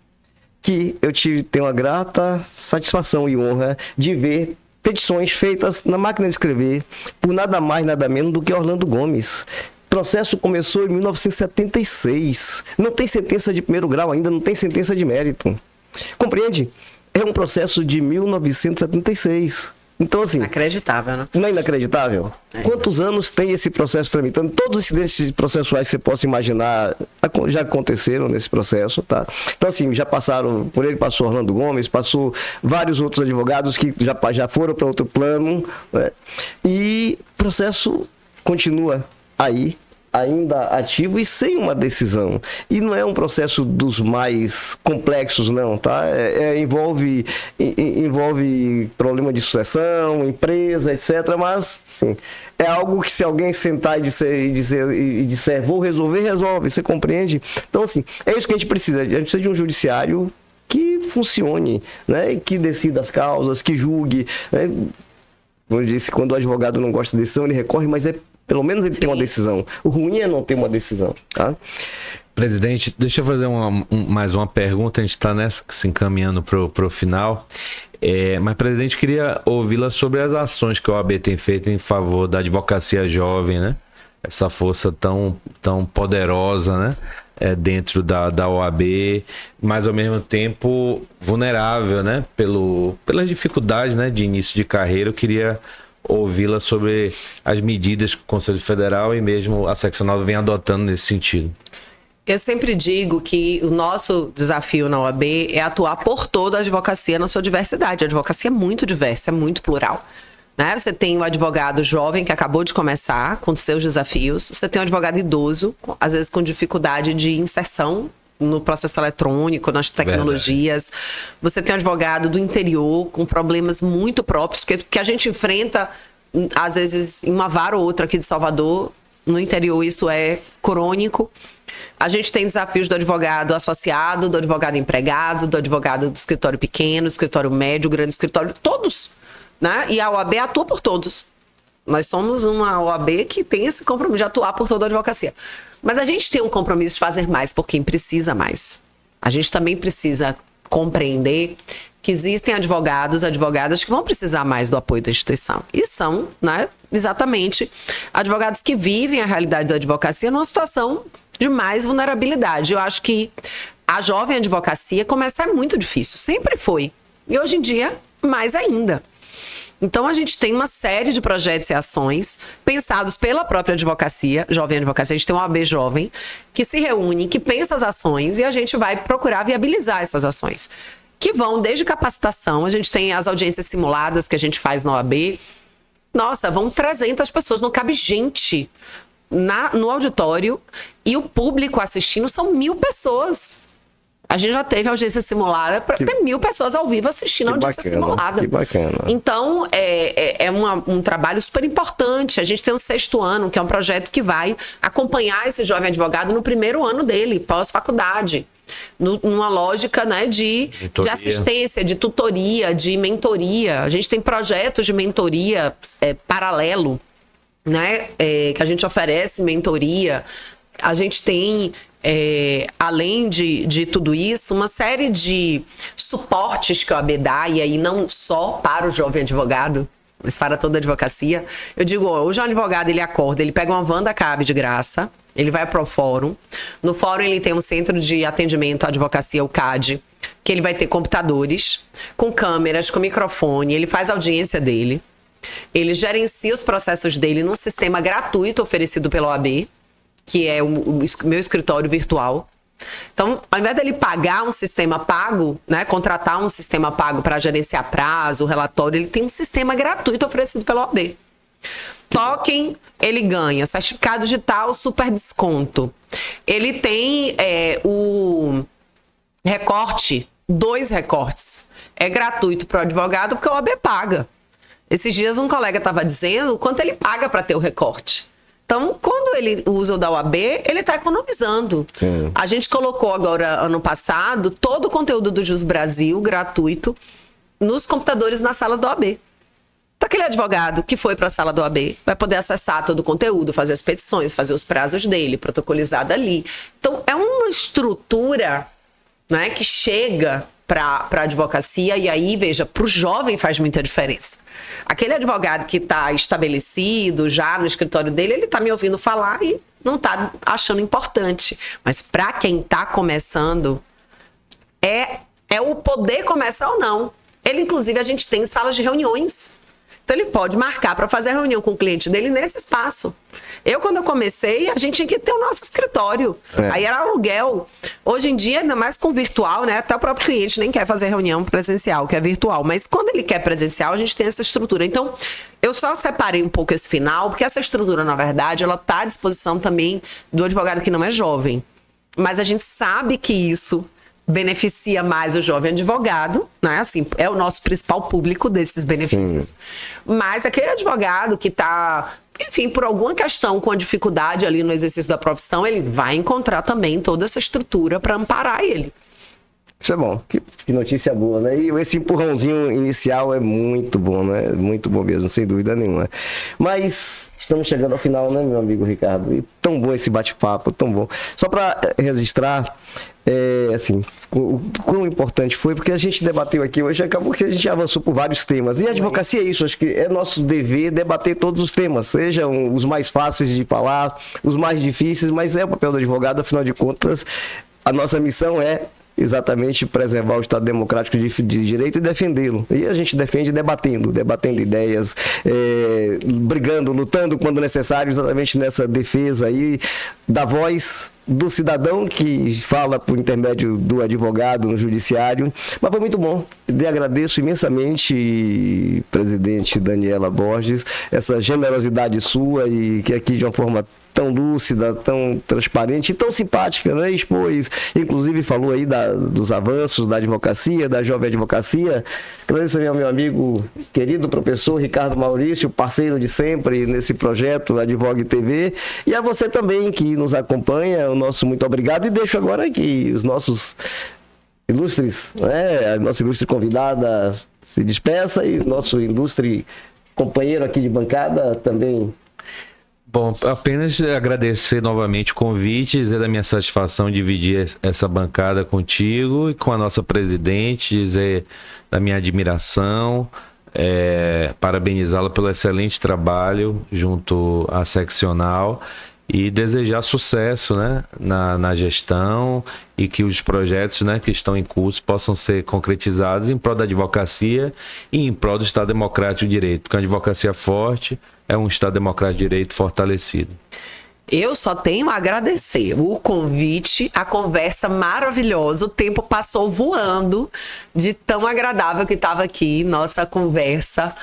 que eu tenho a grata satisfação e honra de ver petições feitas na máquina de escrever por nada mais, nada menos do que Orlando Gomes. O processo começou em 1976. Não tem sentença de primeiro grau ainda, não tem sentença de mérito. Compreende? É um processo de 1976. Então, assim, Inacreditável, né? não é inacreditável? Quantos anos tem esse processo tramitando? Todos esses incidentes processuais que você possa imaginar já aconteceram nesse processo, tá? Então, assim, já passaram, por ele passou Orlando Gomes, passou vários outros advogados que já foram para outro plano, né? E o processo continua aí, ainda ativo e sem uma decisão. E não é um processo dos mais complexos, não, tá? Envolve problema de sucessão, empresa, etc. Mas, assim, é algo que se alguém sentar e disser vou resolver, resolve. Você compreende? Então, assim, é isso que a gente precisa. A gente precisa de um judiciário que funcione, né? Que decida as causas, que julgue, né? Como eu disse, quando o advogado não gosta da decisão, ele recorre, mas pelo menos ele tem uma decisão. O ruim é não ter uma decisão, tá? Presidente, deixa eu fazer mais uma pergunta. A gente está se encaminhando para o final. Mas, presidente, queria ouvi-la sobre as ações que a OAB tem feito em favor da advocacia jovem, né? Essa força tão poderosa, né? Dentro da OAB, mas ao mesmo tempo vulnerável, né? Pelas dificuldades, né? De início de carreira. Eu queria ouvi-la sobre as medidas que o Conselho Federal e mesmo a seccional vem adotando nesse sentido. Eu sempre digo que o nosso desafio na OAB é atuar por toda a advocacia na sua diversidade. A advocacia é muito diversa, é muito plural, né? Você tem um advogado jovem que acabou de começar com seus desafios. Você tem um advogado idoso, às vezes com dificuldade de inserção no processo eletrônico, nas tecnologias. Verdade. Você tem um advogado do interior com problemas muito próprios, que a gente enfrenta, às vezes, em uma vara ou outra aqui de Salvador. No interior isso é crônico. A gente tem desafios do advogado associado, do advogado empregado, do advogado do escritório pequeno, escritório médio, grande escritório, todos, né? E a OAB atua por todos. Nós somos uma OAB que tem esse compromisso de atuar por toda a advocacia. Mas a gente tem um compromisso de fazer mais por quem precisa mais. A gente também precisa compreender que existem advogadas que vão precisar mais do apoio da instituição. E são, né, exatamente advogados que vivem a realidade da advocacia numa situação de mais vulnerabilidade. Eu acho que a jovem advocacia começar é muito difícil. Sempre foi. E hoje em dia, mais ainda. Então, a gente tem uma série de projetos e ações pensados pela própria advocacia, jovem advocacia. A gente tem uma OAB jovem que se reúne, que pensa as ações e a gente vai procurar viabilizar essas ações. Que vão desde capacitação, a gente tem as audiências simuladas que a gente faz na OAB. Nossa, vão 300 pessoas, não cabe gente no auditório e o público assistindo são 1.000 pessoas. A gente já teve audiência simulada para ter 1.000 pessoas ao vivo assistindo a audiência simulada. Que bacana. Então, é um trabalho super importante. A gente tem o 6º ano, que é um projeto que vai acompanhar esse jovem advogado no primeiro ano dele, pós-faculdade. Numa lógica, né, de assistência, de tutoria, de mentoria. A gente tem projetos de mentoria paralelo, né, que a gente oferece mentoria. A gente tem... além de tudo isso, uma série de suportes que a OAB dá, e aí não só para o jovem advogado, mas para toda a advocacia. Eu digo, hoje o advogado, ele acorda, ele pega uma van da CAB de graça, ele vai para o fórum. No fórum ele tem um centro de atendimento à advocacia, o CAD, que ele vai ter computadores, com câmeras, com microfone, ele faz a audiência dele, ele gerencia os processos dele num sistema gratuito oferecido pela OAB, que é o meu escritório virtual. Então, ao invés dele pagar um sistema pago, né, contratar um sistema pago para gerenciar prazo, relatório, ele tem um sistema gratuito oferecido pela OAB. Token, ele ganha certificado digital, super desconto. Ele tem o recorte, 2 recortes. É gratuito para o advogado porque a OAB paga. Esses dias um colega estava dizendo quanto ele paga para ter o recorte. Então, quando ele usa o da OAB, ele está economizando. Sim. A gente colocou agora, ano passado, todo o conteúdo do Jus Brasil, gratuito, nos computadores nas salas da OAB. Então, aquele advogado que foi para a sala da OAB vai poder acessar todo o conteúdo, fazer as petições, fazer os prazos dele, protocolizado ali. Então, é uma estrutura, né, que chega para a advocacia, e aí, veja, para o jovem faz muita diferença. Aquele advogado que está estabelecido já no escritório dele, ele está me ouvindo falar e não está achando importante. Mas para quem está começando, é o poder começar ou não. Ele, inclusive, a gente tem salas de reuniões. Então ele pode marcar para fazer a reunião com o cliente dele nesse espaço. Quando eu comecei, a gente tinha que ter o nosso escritório. Aí era aluguel. Hoje em dia, ainda mais com virtual, né? Até o próprio cliente nem quer fazer reunião presencial, que é virtual. Mas quando ele quer presencial, a gente tem essa estrutura. Então, eu só separei um pouco esse final, porque essa estrutura, na verdade, ela está à disposição também do advogado que não é jovem. Mas a gente sabe que isso beneficia mais o jovem advogado, né? Assim, é o nosso principal público desses benefícios. Mas aquele advogado que está, enfim, por alguma questão com a dificuldade ali no exercício da profissão, ele vai encontrar também toda essa estrutura para amparar ele. Isso é bom, que notícia boa, né? E esse empurrãozinho inicial é muito bom, né? Muito bom mesmo, sem dúvida nenhuma. Mas estamos chegando ao final, né, meu amigo Ricardo? E tão bom esse bate-papo, tão bom. Só para registrar, assim, o quão importante foi, porque a gente debateu aqui hoje, acabou que a gente avançou por vários temas. E a advocacia é isso, acho que é nosso dever debater todos os temas, sejam os mais fáceis de falar, os mais difíceis, mas é o papel do advogado, afinal de contas, a nossa missão é exatamente preservar o Estado Democrático de Direito e defendê-lo. E a gente defende debatendo ideias, brigando, lutando quando necessário, exatamente nessa defesa aí da voz do cidadão que fala por intermédio do advogado no judiciário. Mas foi muito bom. Eu agradeço imensamente, presidente Daniela Borges, essa generosidade sua e que aqui de uma forma tão lúcida, tão transparente e tão simpática, né? Expôs, inclusive falou aí dos avanços da advocacia, da jovem advocacia. Agradeço ao meu amigo, querido professor Ricardo Maurício, parceiro de sempre nesse projeto Advogue TV, e a você também que nos acompanha, o nosso muito obrigado, e deixo agora aqui os nossos ilustres, né? A nossa ilustre convidada se despeça e nosso ilustre companheiro aqui de bancada também. Bom, apenas agradecer novamente o convite, dizer da minha satisfação de dividir essa bancada contigo e com a nossa presidente, dizer da minha admiração, parabenizá-la pelo excelente trabalho junto à seccional e desejar sucesso, né, na gestão e que os projetos, né, que estão em curso possam ser concretizados em prol da advocacia e em prol do Estado Democrático de Direito, porque a advocacia forte é um Estado Democrático de Direito fortalecido. Eu só tenho a agradecer o convite, a conversa maravilhosa. O tempo passou voando de tão agradável que estava aqui, nossa conversa.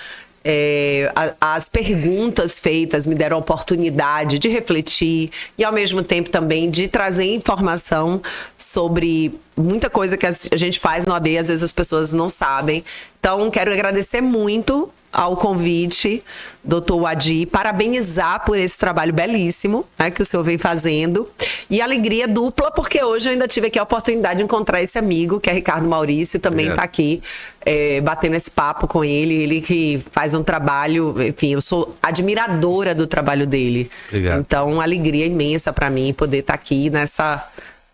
As perguntas feitas me deram a oportunidade de refletir e, ao mesmo tempo, também de trazer informação sobre muita coisa que a gente faz no AB, às vezes as pessoas não sabem. Então, quero agradecer muito ao convite, doutor Wadi, parabenizar por esse trabalho belíssimo, né, que o senhor vem fazendo, e alegria dupla, porque hoje eu ainda tive aqui a oportunidade de encontrar esse amigo, que é Ricardo Maurício, também está aqui batendo esse papo com ele que faz um trabalho, enfim, eu sou admiradora do trabalho dele. Obrigado. Então, uma alegria imensa para mim poder estar aqui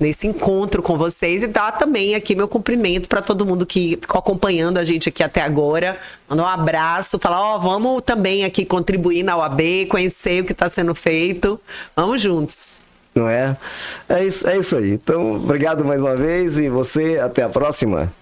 nesse encontro com vocês e dar também aqui meu cumprimento para todo mundo que ficou acompanhando a gente aqui até agora. Mandar um abraço, falar, vamos também aqui contribuir na OAB, conhecer o que está sendo feito. Vamos juntos. Não é? É isso aí. Então, obrigado mais uma vez e você, até a próxima.